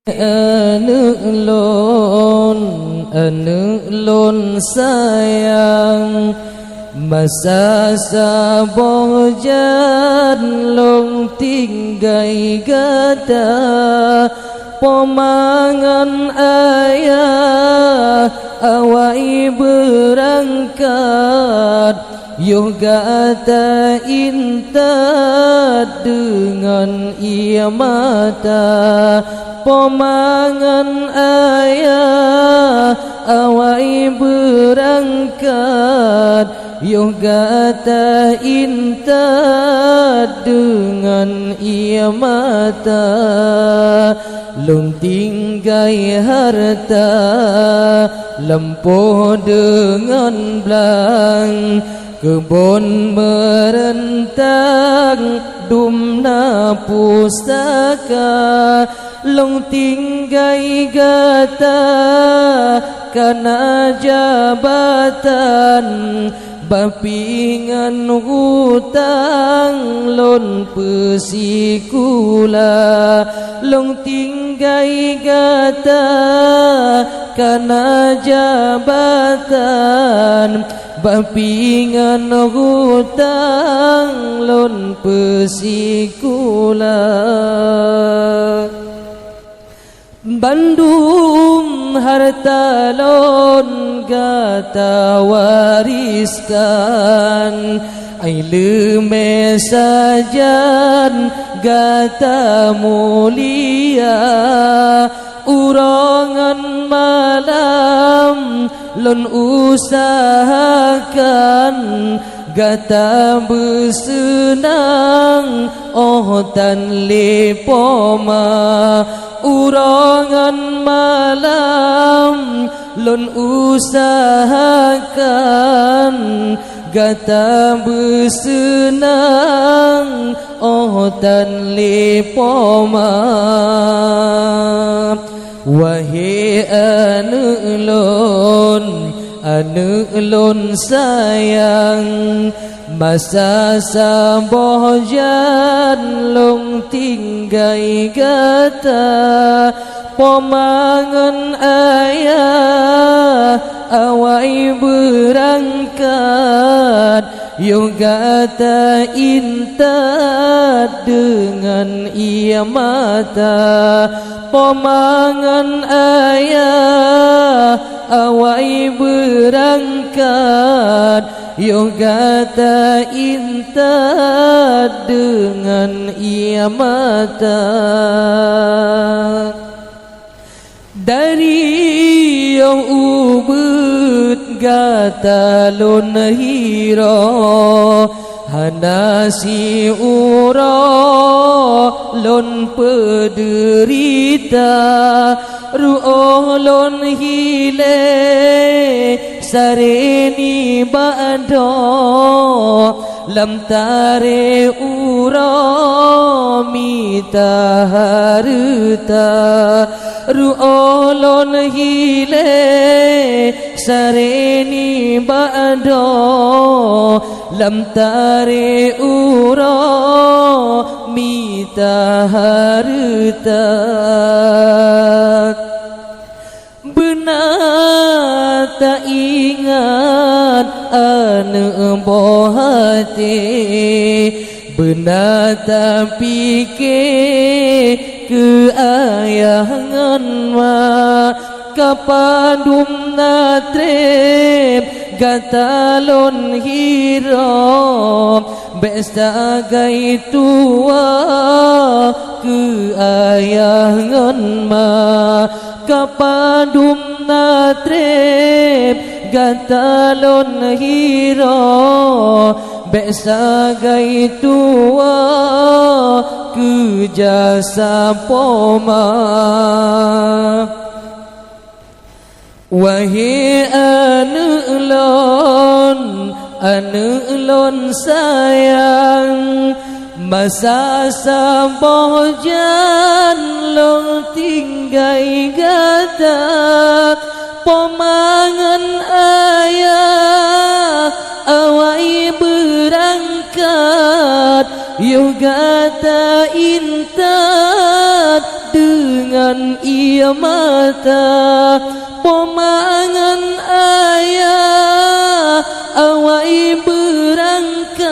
Lon sayang masa saboh jan long tinggai gata pomangan ayah awai berangkat yoga ta inta dengan ia mata pomangan ayah awai berangkat yoga ta inta dengan ia mata lung tinggai harta lempoh dengan belang kebun merentang dumna pustaka long tinggai gata kana jabatan bapingan hutang lon pesikula long tinggai gata kana jabatan bapingan hutang lon pesikula Bandung harta lon gata wariskan ai leme sajan gata mulia urangan malam lon usahakan gata bersenang oh tan lepoma urangan malam lon usahakan gata bersenang oh tan lepoma wahai anu lon sayang masa saboh jan long tinggai gata pomangan ayah awai berangkat yoga ta inta dengan ia mata pomangan ayah awai berangkat yoga ta inta dengan ia mata dari yang ubud gata lon hiro hanasi uro lon pederita ru'oh lon hile sareni ba'do lam tare uro mita harta ru'oh lon hile sareni ba'do lam tare uro mita harta benar tak ingat ane bohate benar tak fikir ke ayahangan ma kapadum natrep gatalon hiro besta gai tua ke ayahangan ma kapadum natrep gatalon hiro besta gai tua ke jasa poma wahai anu lon sayang masa saboh jan long tinggai gata pomangan ayah awai berangkat yoga ta intat dengan ia mata pomangan ayah awai berangkat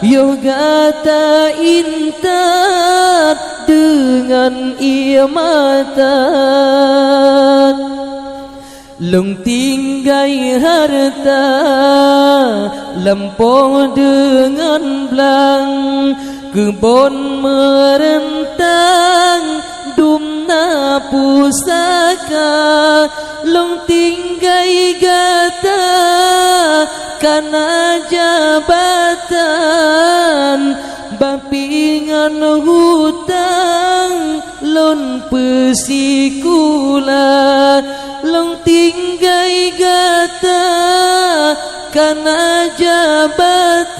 yoga ta intat dengan ia mata lung tinggai harta lempong dengan belang kebun merentang dumna pusaka lung tinggai gata karena jabatan bapingan hutang lon pesikula long tinggai gata karena jabatan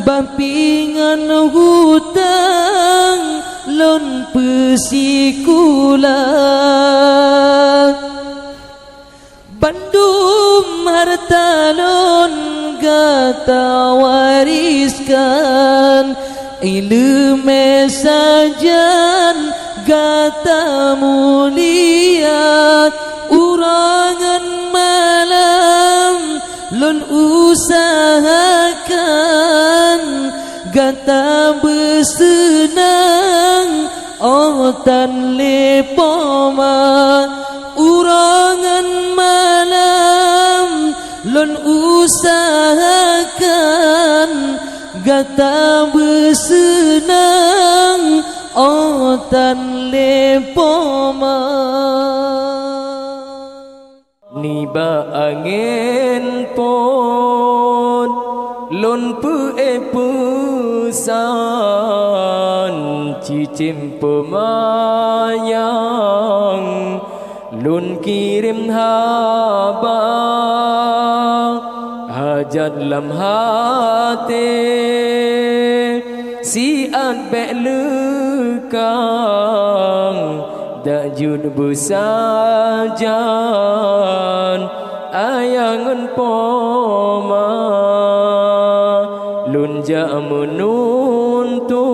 bapingan hutang lon pesikula Bandung harta lon gata wariskan ilmu sajan gata mulia urangan malam lon usahakan gata bersenang otan lepoma urangan malam lon usahakan gata bersenang otan lepoma niba angin pon lon pusan cicim pemayang lun kirim haba hajat lam hati siat belekang dajud busajan ayangan poma lun ja menuntun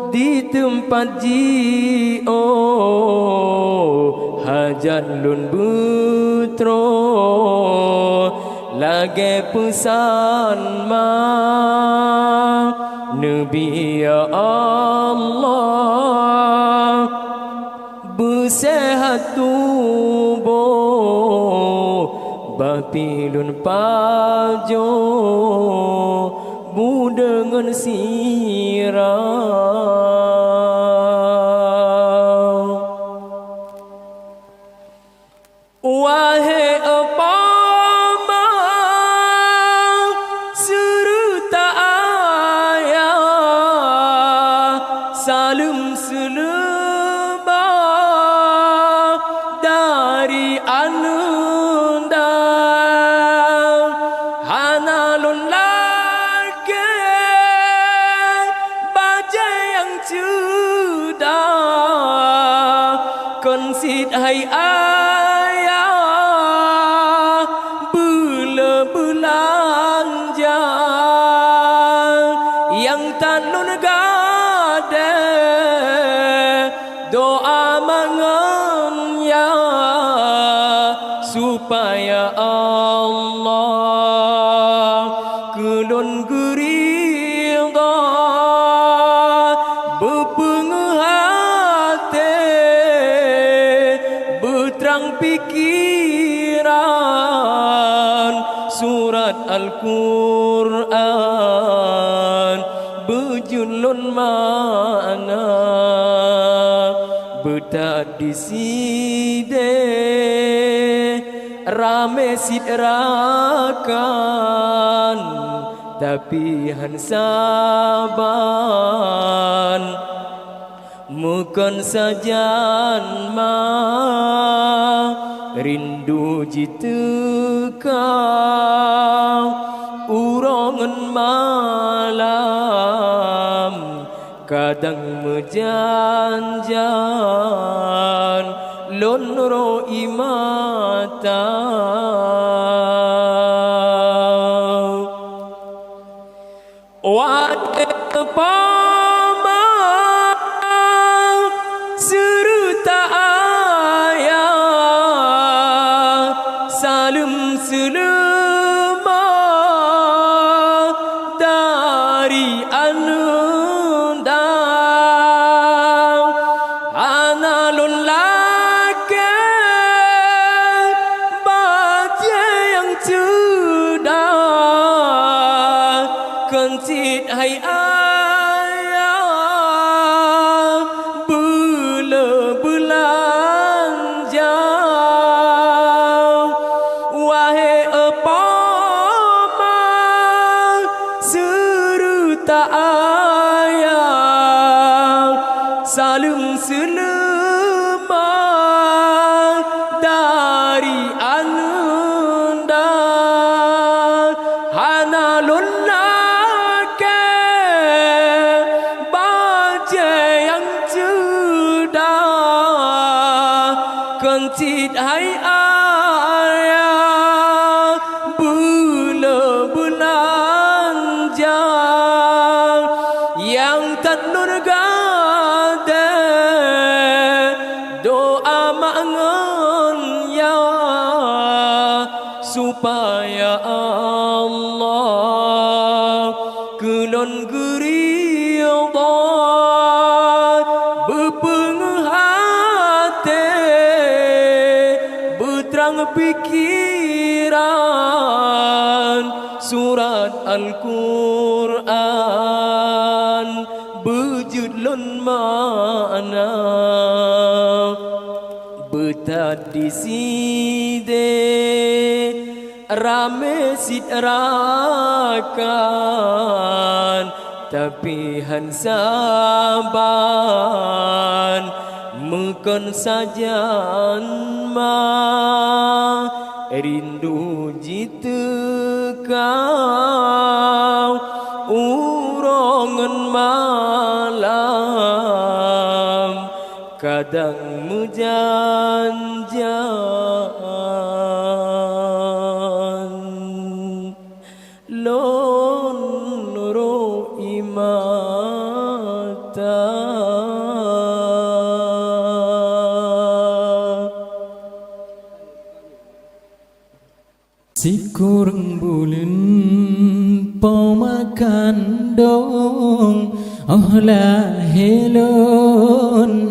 di tempat jio hajat lun butro lagi pesan ma Nabi ya Allah bersehat tubuh bapilun pajo budengan sirah wahai apama serta ayah salam selebah dari ananda hanalun lagi baca yang sudah konsid hai belanja yang tanun gade doa manganya supaya Allah kulun gerida bepenghati beterang pikiran surat Al-Quran bejulun mana betak di side rame sidrakan tapi han saban mukon sajan ma rindu jiteka urongan malam kadang mejanjan lonro imata wate pama saling selamat dari anda hana lullake baje yang cedah kencit hai aya bulan jam yang tanurgade doa mangon ya supaya Allah kelon geridha bepenghate beterang pikiran surat Al-Quran bejudlun makna betadi side rame sitrakan tapi hansaban mekon sajan ma rindu jitu kau urongan malam kadang mujanjan lon nuro imata Sikurang bulan pemakan dong oh lahelon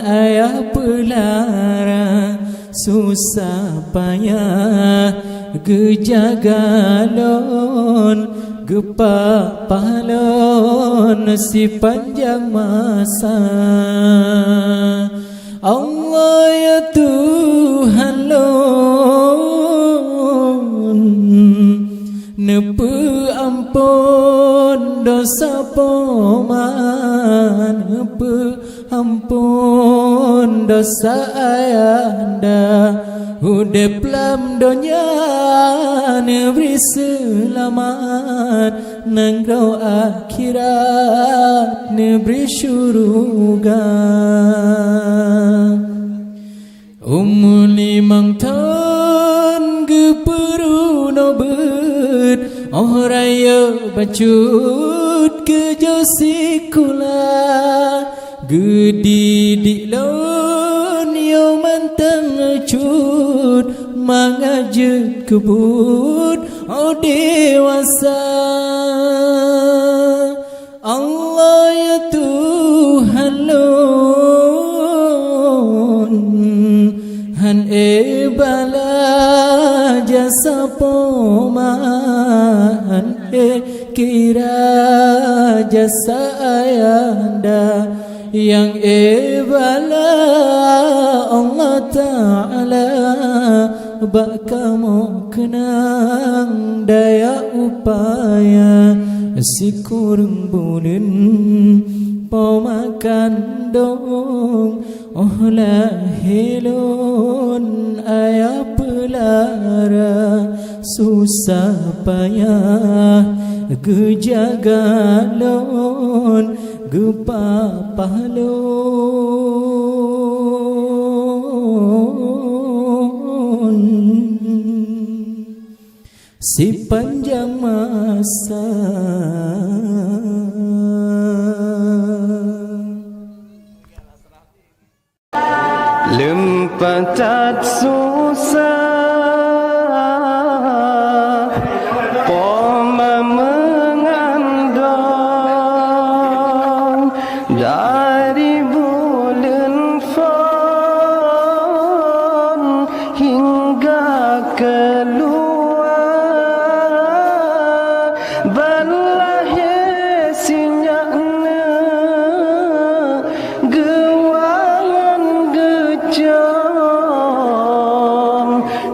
ayah pelara susah payah gejagalon gepak pahalon si panjang masa Allah ya Tuhan lon nepe ampun dosa poman nepe ampun dosa ayanda hudep lam donya neberi selamat nangrau akhirat neberi syurga umur 5 tahun geperu nobet oh raya bacut ke josikula gedidik lon yo mantang cut mangajut kebut oh dewasa Allah ya Tuhan lon han bala jasa poman kira jasa ayanda yang bala Allah Ta'ala bak kamu kenang daya upaya sikurang bulan pemakan dong oh lahelon ayah pelara susah payah gejagalon gepak pahalon si panjang masa Lempatat susah poma mengandung dari bulan Fon hingga keluar balahir sinyaknya gewangan gejam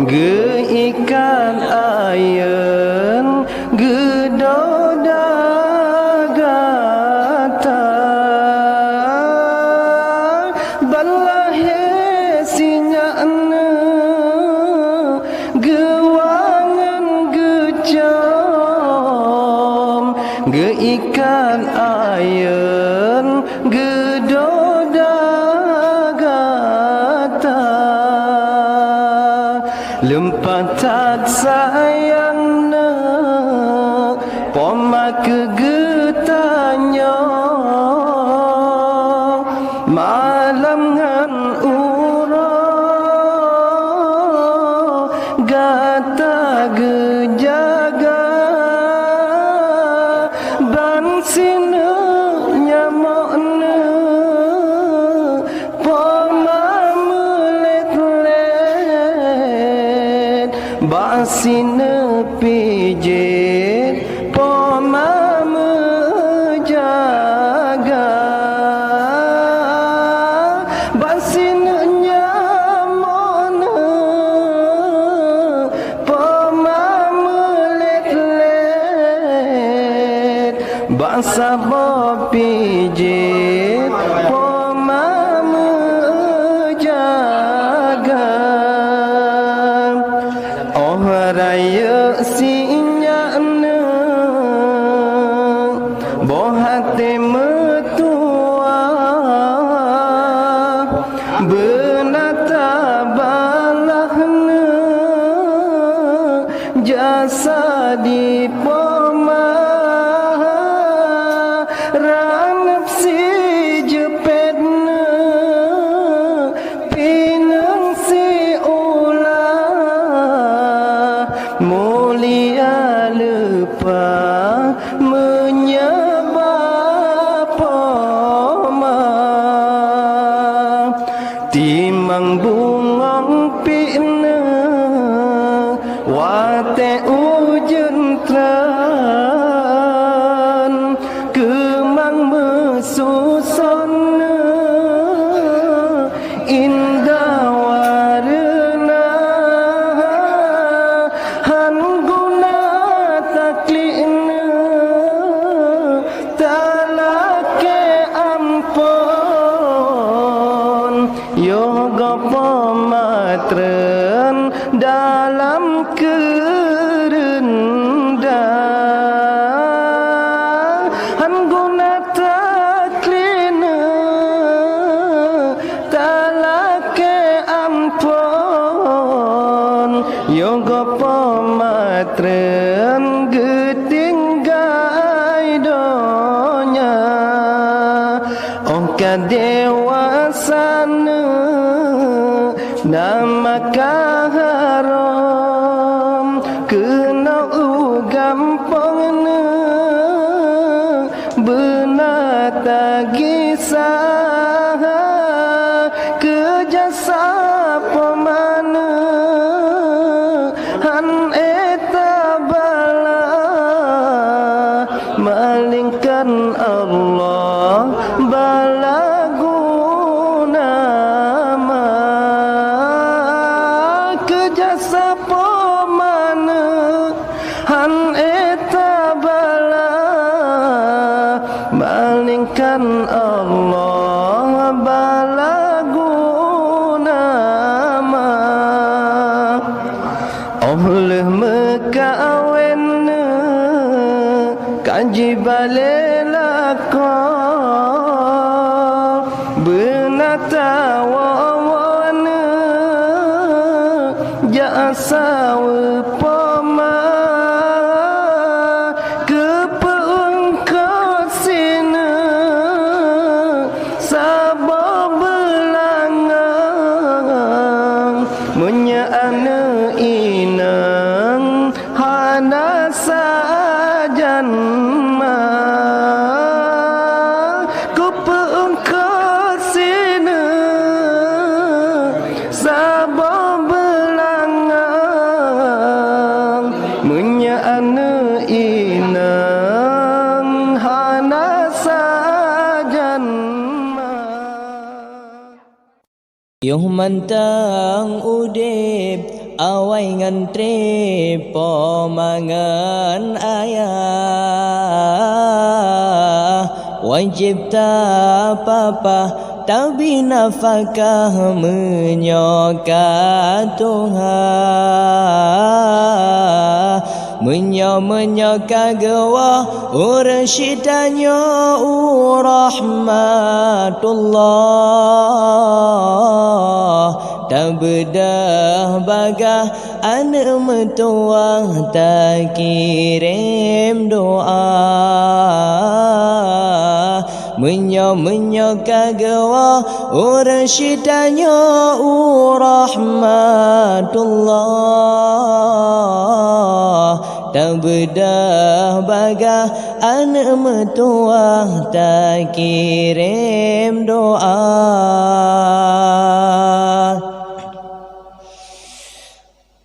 geikan ayen gedoda gata balahe sinyana gewangan gecam geikan ayen gedoda gata lempatat sayangna poma kegetanya malam ngan ura gata gejaga ban sina nyamokna poma melet-let basina pijet poma menjaga basina nyamona poma melet-let basa pijet poma menjaga oh raya sinyana bohate metua benata balahna jasa di poma ranap si jepetna pinang si ulah mulia lupa menyebab poma timang bungong pina wate ujen tran kemang mesusona indah warna han guna taklina talake ampon yoga pematren dalam kerendah han guna taklina talake ampon yoga pematren getinggai donya ongka dewasana nama kaharom kena gampangna benata gisah kejasa pemana han eta bala malingkan Allah bala guna ma kejasa pemana han eta bala malingkan Allah bala guna ma oleh mekawenna kaji balela ko benata wawana jasa pema kepeungkot sina sabab belangang menyaana inang hana sajan ma kepeungkot sina sabab belangang menyaana inang hana sajan ma Yuh mantang udip awai ngantri pomangan ayah wajib ta papa tapi nafkah menyokat Tuhan menyokat gewa ursyidanya rahmatullah tak bedah bagah anak metuah tak kirim doa menyokat gewa ursyidanya rahmatullah tak bedah bagah anak metuah tak kirim doa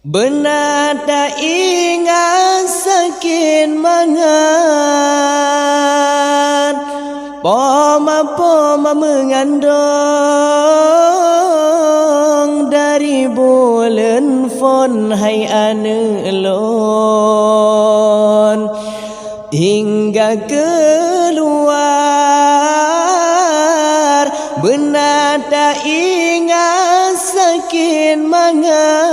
benar tak ingat sakit mangan poma mengandung dari bulan fon hai anelon hingga keluar benar tak ingat sakit mangan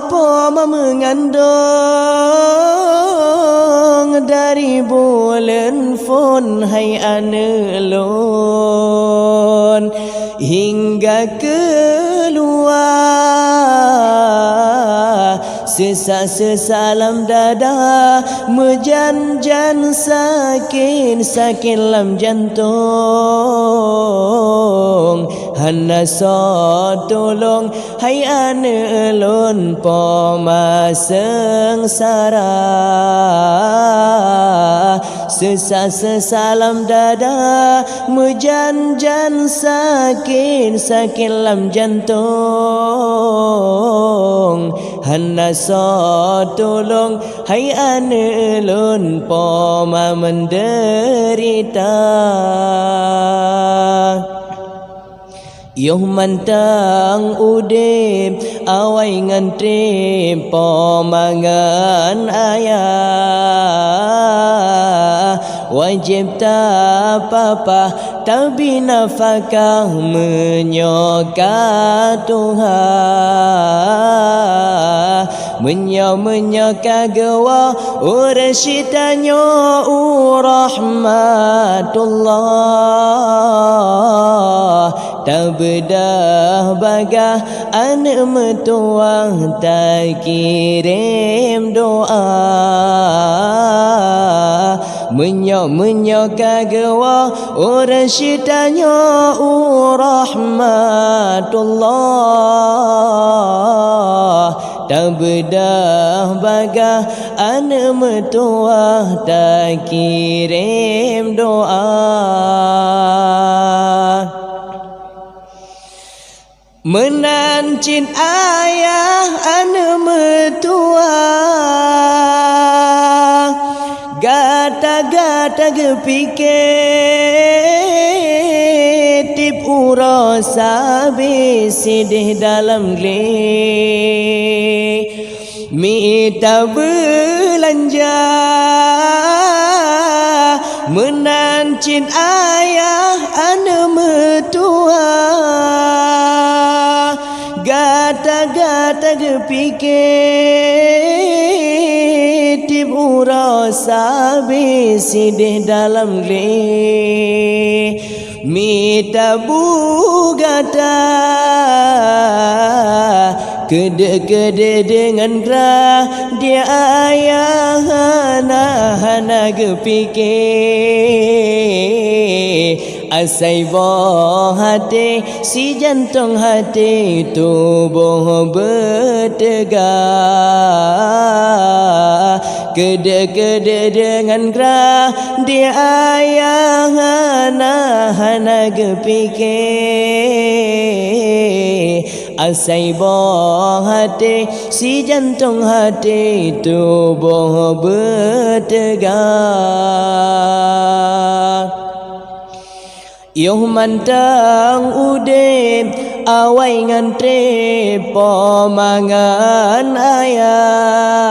poma mengandung dari bulan fon hai anelon hingga keluar sesalam dada mejanjan sakin lam jantung hana so tolong hai anelon poma sengsara sesalam dada mejanjan sakin lam jantung hana so tolong hai anelon poma menderita Yoh mantang udip awai ngantri pomangan ayah wajib tak apa tapi nafkah menyokat Tuhan menyokat gewa ursyidanya rahmatullah tak bedah bagah anak metuah tak kirim doa menyokat gewa ursyidanya rahmatullah tak bedah bagah anak metuah tak kirim doa menancin ayah anak metua gata kepikir tip uras habis sidih dalam geli minta belanja menancin ayah anak metua gata kepikir tip uras habis sidih dalam geli minta bugata kede dengan gerah dia ayah hana kepikir asai boh hati si jantung hati tubuh bertegar kede dengan gerah dia ayah hana kepikir asai boh hati si jantung hati tubuh bertegar Yoh mantang udip awai ngantri pomangan ayah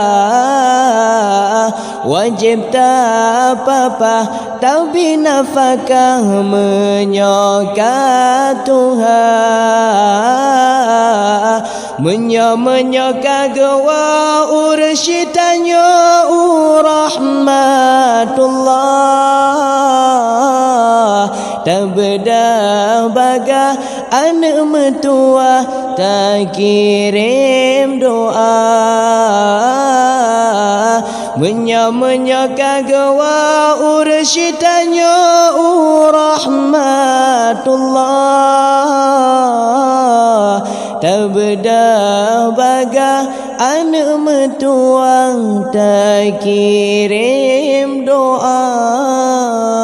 wajib tak apa-apa tapi nafkah menyokat Tuhan menyokat gawa ursyitanya rahmatullah tak bedah baga anak metua tak kirim doa menyokat gawa ursyitanya rahmatullah tak bedah baga anak metua tak kirim doa.